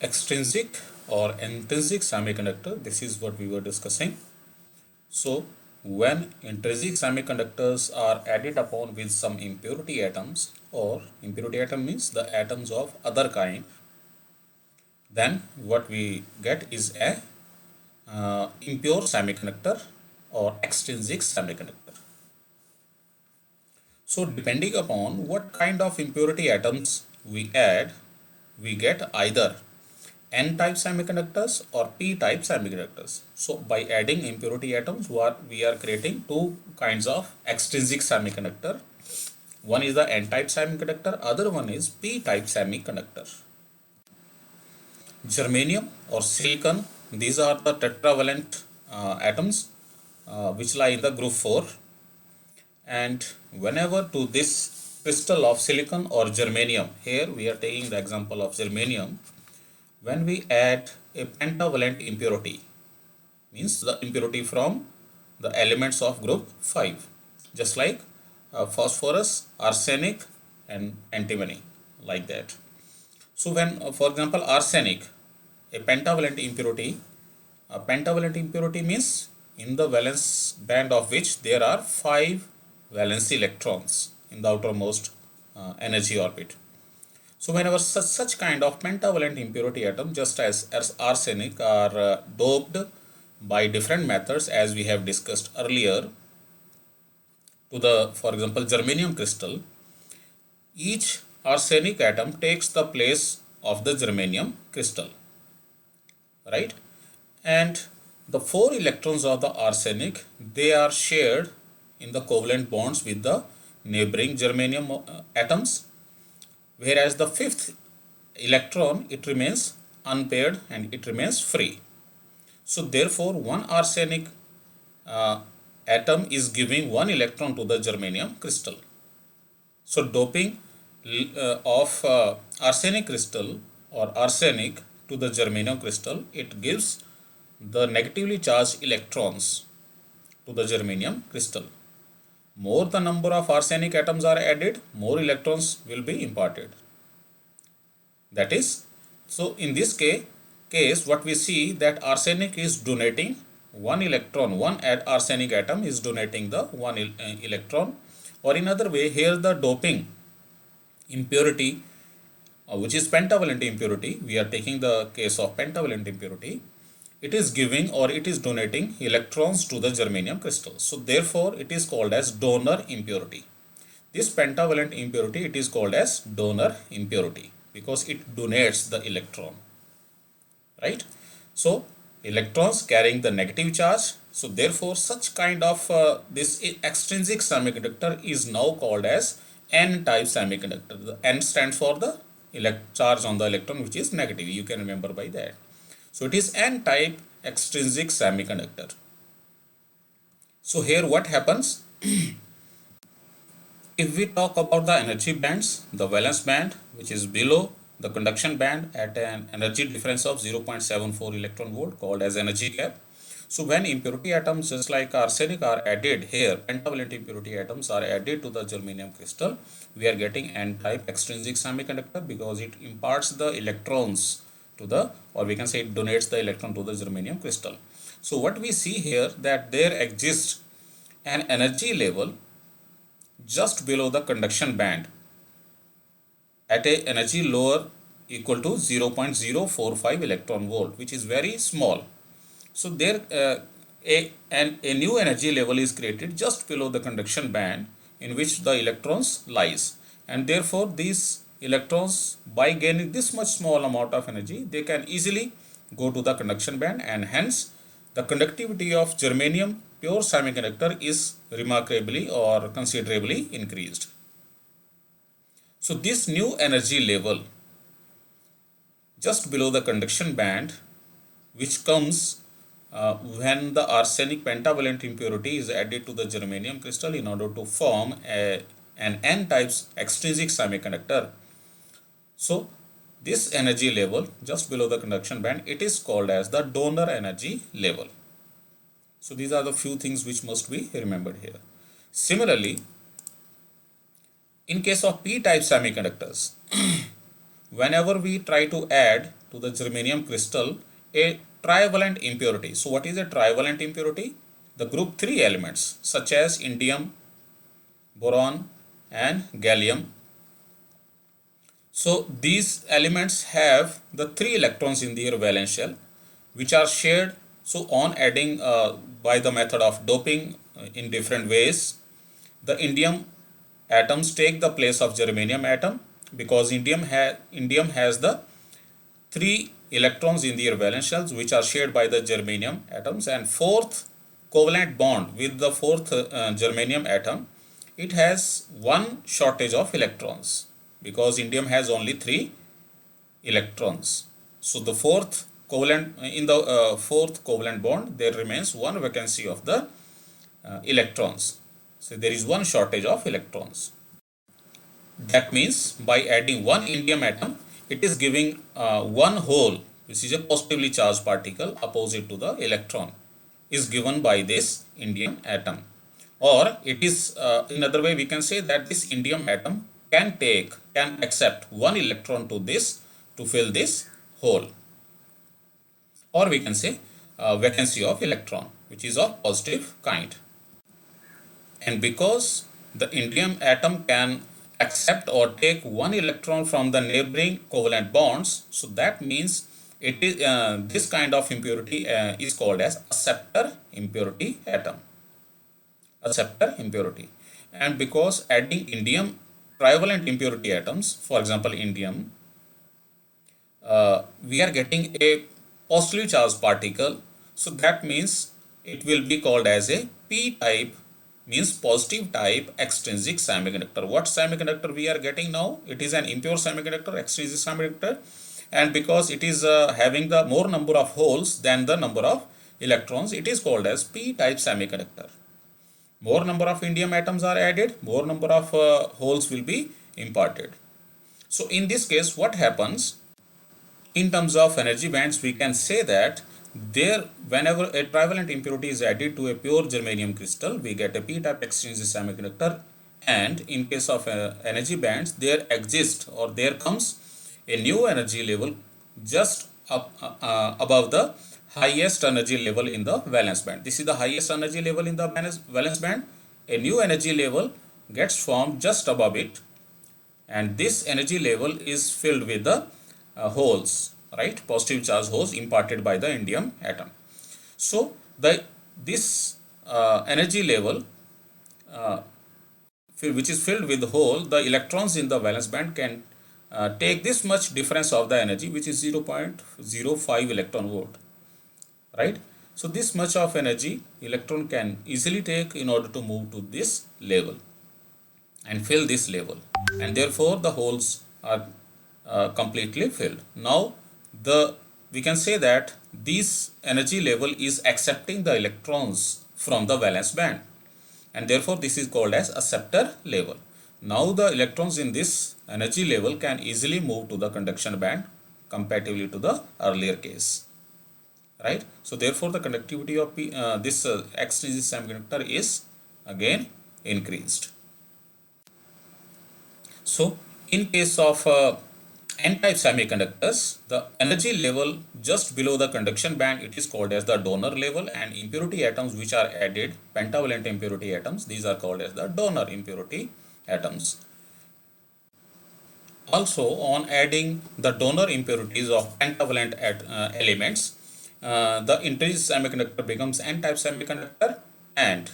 extrinsic or intrinsic semiconductor. This is what we were discussing. So when intrinsic semiconductors are added upon with some impurity atoms, or impurity atom means the atoms of other kind, then what we get is a impure semiconductor or extrinsic semiconductor. So depending upon what kind of impurity atoms we add, we get either N-type semiconductors or P-type semiconductors. So by adding impurity atoms, we are creating two kinds of extrinsic semiconductor. One is the N-type semiconductor, other one is P-type semiconductor. Germanium or silicon, these are the tetravalent atoms which lie in the group 4. And whenever to this crystal of silicon or germanium, here we are taking the example of germanium, when we add a pentavalent impurity, means the impurity from the elements of group 5, just like phosphorus, arsenic and antimony, like that. So when for example arsenic, a pentavalent impurity means in the valence band of which there are 5 valence electrons in the outermost energy orbit. So whenever such kind of pentavalent impurity atom, just as arsenic, are doped by different methods as we have discussed earlier to the, for example, germanium crystal, each arsenic atom takes the place of the germanium crystal, right? And the 4 electrons of the arsenic, they are shared in the covalent bonds with the neighboring germanium atoms, whereas the 5th electron, it remains unpaired and it remains free. So therefore one arsenic atom is giving 1 electron to the germanium crystal. So doping of arsenic crystal or arsenic to the germanium crystal, it gives the negatively charged electrons to the germanium crystal. More the number of arsenic atoms are added, more electrons will be imparted. That is, so in this case what we see, that arsenic is donating 1 electron, one arsenic atom is donating the 1 electron, or in other way, here the doping impurity which is pentavalent impurity, we are taking the case of pentavalent impurity, it is giving or it is donating electrons to the germanium crystal. So therefore it is called as donor impurity. This pentavalent impurity, it is called as donor impurity because it donates the electron, right? So electrons carrying the negative charge, so therefore such kind of this extrinsic semiconductor is now called as N-type semiconductor. The N stands for the charge on the electron which is negative, you can remember by that. So it is N-type extrinsic semiconductor. So here what happens? If we talk about the energy bands, the valence band, which is below the conduction band at an energy difference of 0.74 electron volt, called as energy gap. So when impurity atoms just like arsenic are added here, pentavalent impurity atoms are added to the germanium crystal, we are getting N-type extrinsic semiconductor because it imparts the electrons to the, or we can say it donates the electron to the germanium crystal. So what we see here, that there exists an energy level just below the conduction band at a energy lower equal to 0.045 electron volt, which is very small. So there a new energy level is created just below the conduction band in which the electrons lies, and therefore these electrons, by gaining this much small amount of energy, they can easily go to the conduction band, and hence the conductivity of germanium pure semiconductor is remarkably or considerably increased. So this new energy level just below the conduction band, which comes when the arsenic pentavalent impurity is added to the germanium crystal in order to form an N-type extrinsic semiconductor. So this energy level just below the conduction band, it is called as the donor energy level. So these are the few things which must be remembered here. Similarly, in case of P-type semiconductors, whenever we try to add to the germanium crystal a trivalent impurity. So what is a trivalent impurity? The group 3 elements such as indium, boron and gallium. So these elements have the 3 electrons in their valence shell which are shared. So on adding by the method of doping in different ways, the indium atoms take the place of germanium atom because indium has the 3 electrons in their valence shells which are shared by the germanium atoms, and fourth covalent bond with the fourth germanium atom, it has one shortage of electrons because indium has only 3 electrons. So the fourth covalent in the fourth covalent bond there remains one vacancy of the electrons. So there is one shortage of electrons. That means by adding one indium atom, it is giving one hole, which is a positively charged particle opposite to the electron, is given by this indium atom. Or it is, in other way, we can say that this indium atom can accept one electron to fill this hole. Or we can say vacancy of electron, which is of positive kind. And because the indium atom can accept or take one electron from the neighboring covalent bonds, so that means it is this kind of impurity is called as acceptor impurity atom. Acceptor impurity. And because adding indium trivalent impurity atoms, for example indium, we are getting a positively charged particle, so that means it will be called as a p-type, means positive type extrinsic semiconductor. What semiconductor we are getting now? It is an impure semiconductor, extrinsic semiconductor, and because it is having the more number of holes than the number of electrons, it is called as p-type semiconductor. More number of indium atoms are added, more number of holes will be imparted. So in this case, what happens? In terms of energy bands, we can say that there, whenever a trivalent impurity is added to a pure germanium crystal, we get a p-type extrinsic semiconductor, and in case of energy bands, there exists or there comes a new energy level just above the highest energy level in the valence band. This is the highest energy level in the valence band. A new energy level gets formed just above it, and this energy level is filled with the holes, right? Positive charge holes imparted by the indium atom. So this energy level which is filled with hole, the electrons in the valence band can take this much difference of the energy, which is 0.05 electron volt, right? So this much of energy electron can easily take in order to move to this level and fill this level, and therefore the holes are completely filled. Now we can say that this energy level is accepting the electrons from the valence band, and therefore this is called as acceptor level. Now the electrons in this energy level can easily move to the conduction band comparatively to the earlier case, right? So therefore the conductivity of this extrinsic semiconductor is again increased. So in case of n-type semiconductors, the energy level just below the conduction band, it is called as the donor level, and impurity atoms which are added, pentavalent impurity atoms, these are called as the donor impurity atoms. Also, on adding the donor impurities of pentavalent elements, the intrinsic semiconductor becomes n-type semiconductor, and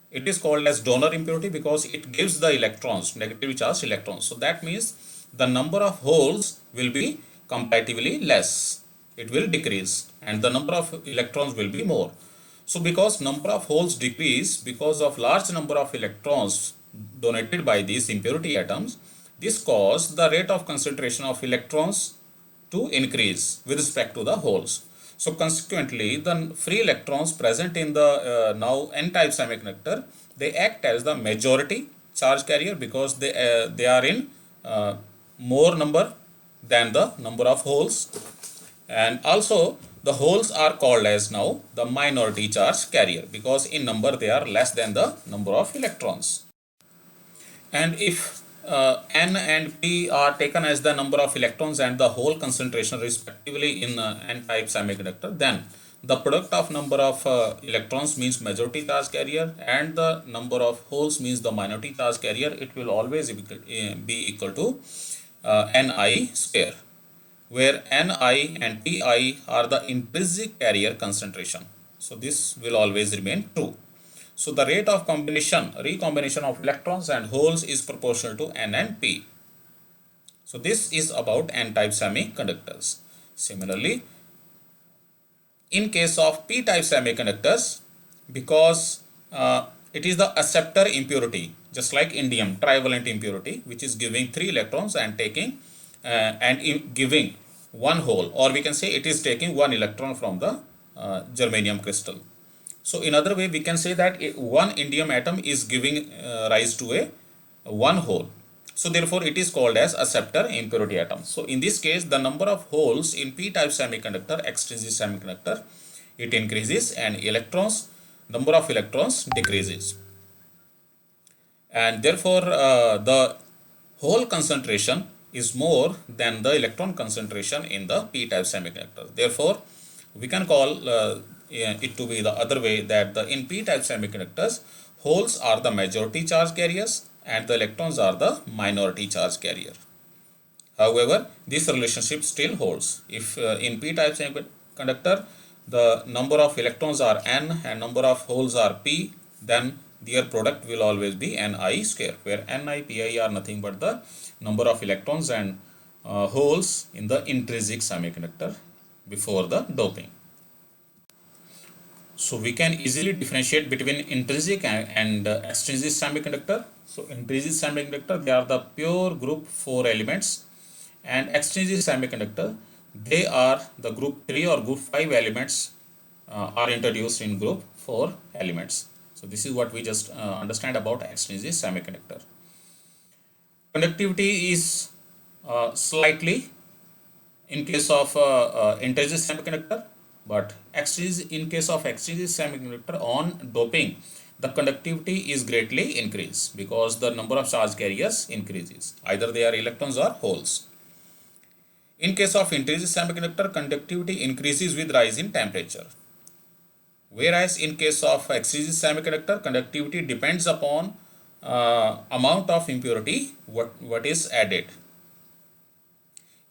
it is called as donor impurity because it gives the electrons, negatively charged electrons. So that means the number of holes will be comparatively less, it will decrease, and the number of electrons will be more. So because number of holes decrease because of large number of electrons donated by these impurity atoms, this causes the rate of concentration of electrons to increase with respect to the holes. So consequently, the free electrons present in the now n-type semiconductor, they act as the majority charge carrier because they are in more number than the number of holes, and also the holes are called as now the minority charge carrier because in number they are less than the number of electrons. And if N and P are taken as the number of electrons and the hole concentration respectively in N-type semiconductor, then the product of number of electrons means majority charge carrier and the number of holes means the minority charge carrier. It will always be equal to Ni square, where Ni and Pi are the intrinsic carrier concentration. So this will always remain true. So the rate of recombination of electrons and holes is proportional to N and P. So this is about N-type semiconductors. Similarly, in case of P-type semiconductors, because it is the acceptor impurity, just like indium trivalent impurity, which is giving 3 electrons and taking giving one hole, or we can say it is taking 1 electron from the germanium crystal. So in other way, we can say that one indium atom is giving rise to a one hole. So therefore, it is called as acceptor impurity atom. So in this case, the number of holes in P-type semiconductor, extrinsic semiconductor, it increases, and number of electrons decreases. And therefore, the hole concentration is more than the electron concentration in the P-type semiconductor. Therefore, we can call it to be the other way, that in P-type semiconductors, holes are the majority charge carriers and the electrons are the minority charge carrier. However, this relationship still holds. If in P-type semiconductor, the number of electrons are N and number of holes are P, then their product will always be Ni square, where Ni, Pi are nothing but the number of electrons and holes in the intrinsic semiconductor before the doping. So we can easily differentiate between intrinsic and extrinsic semiconductor. So intrinsic semiconductor, they are the pure group 4 elements, and extrinsic semiconductor, they are the group 3 or group 5 elements are introduced in group 4 elements. So this is what we just understand about extrinsic semiconductor. Conductivity is slightly in case of intrinsic semiconductor, but in case of extrinsic semiconductor, on doping, the conductivity is greatly increased because the number of charge carriers increases, either they are electrons or holes. In case of intrinsic semiconductor, conductivity increases with rise in temperature, whereas in case of extrinsic semiconductor, conductivity depends upon amount of impurity what is added.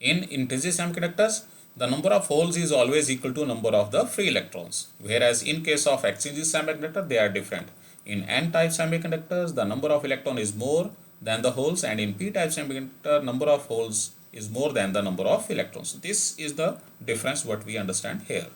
In intrinsic semiconductors, the number of holes is always equal to number of the free electrons, whereas in case of extrinsic semiconductor, they are different. In N-type semiconductors, the number of electron is more than the holes, and in P-type semiconductor, number of holes is more than the number of electrons. This is the difference what we understand here.